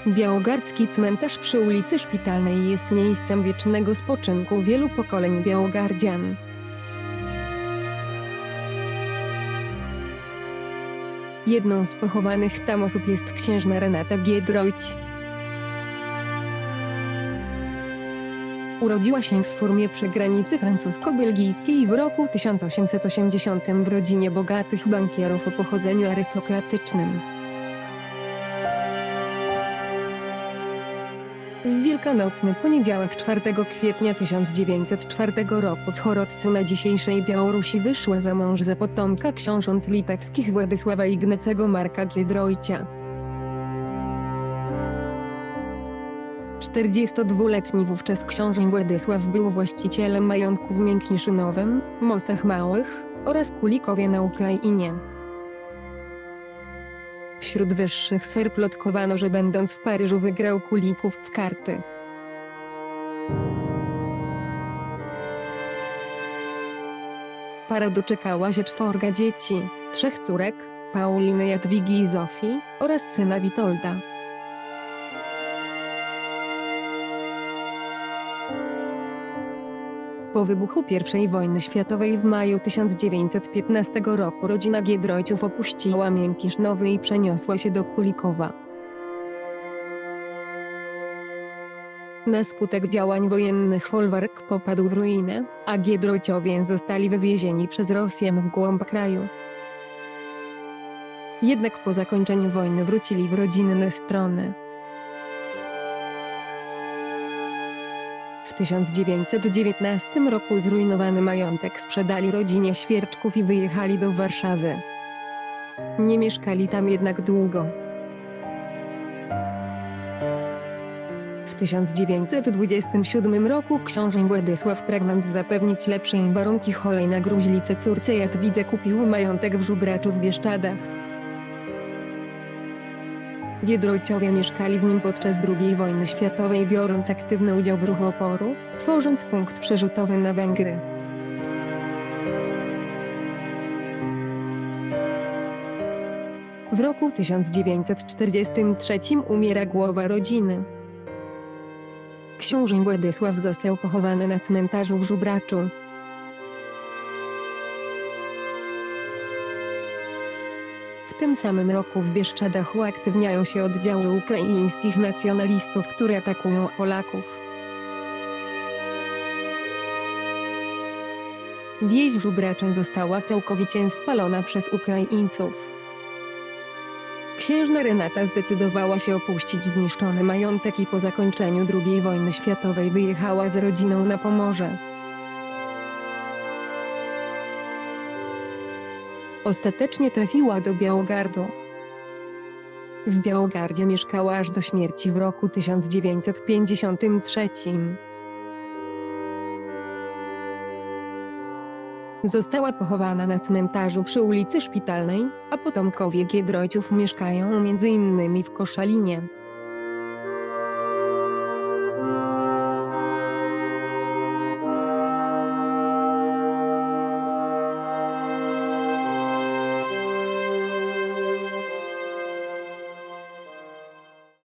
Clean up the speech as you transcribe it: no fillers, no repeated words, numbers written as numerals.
Białogardzki cmentarz przy ulicy Szpitalnej jest miejscem wiecznego spoczynku wielu pokoleń białogardzian. Jedną z pochowanych tam osób jest księżna Renata Giedroyć. Urodziła się w Furmie przy granicy francusko-belgijskiej w roku 1880 w rodzinie bogatych bankierów o pochodzeniu arystokratycznym. W wielkanocny poniedziałek 4 kwietnia 1904 roku w Chorodcu na dzisiejszej Białorusi wyszła za mąż za potomka książąt litewskich Władysława Ignacego Marka Giedroycia. 42-letni wówczas książę Władysław był właścicielem majątku w Miękniszynowem, Mostach Małych oraz Kulikowie na Ukrainie. Wśród wyższych sfer plotkowano, że będąc w Paryżu wygrał Kulików w karty. Para doczekała się 4 dzieci, 3 córek, Pauliny, Jadwigi i Zofii, oraz syna Witolda. Po wybuchu I wojny światowej w maju 1915 roku rodzina Giedroyciów opuściła Miękiszynowy i przeniosła się do Kulikowa. Na skutek działań wojennych folwark popadł w ruinę, a Giedroyciowie zostali wywiezieni przez Rosjan w głąb kraju. Jednak po zakończeniu wojny wrócili w rodzinne strony. W 1919 roku zrujnowany majątek sprzedali rodzinie Świerczków i wyjechali do Warszawy. Nie mieszkali tam jednak długo. W 1927 roku książę Władysław, pragnąc zapewnić lepsze warunki chorej na gruźlicę córce Jadwidze, kupił majątek w Żubraczu w Bieszczadach. Giedroyciowie mieszkali w nim podczas II wojny światowej, biorąc aktywny udział w ruchu oporu, tworząc punkt przerzutowy na Węgry. W roku 1943 umiera głowa rodziny. Książę Władysław został pochowany na cmentarzu w Żubraczu. W tym samym roku w Bieszczadach uaktywniają się oddziały ukraińskich nacjonalistów, które atakują Polaków. Wieś Żubracze została całkowicie spalona przez Ukraińców. Księżna Renata zdecydowała się opuścić zniszczony majątek i po zakończeniu II wojny światowej wyjechała z rodziną na Pomorze. Ostatecznie trafiła do Białogardu. W Białogardzie mieszkała aż do śmierci w roku 1953. Została pochowana na cmentarzu przy ulicy Szpitalnej, a potomkowie Giedroyciów mieszkają m.in. w Koszalinie.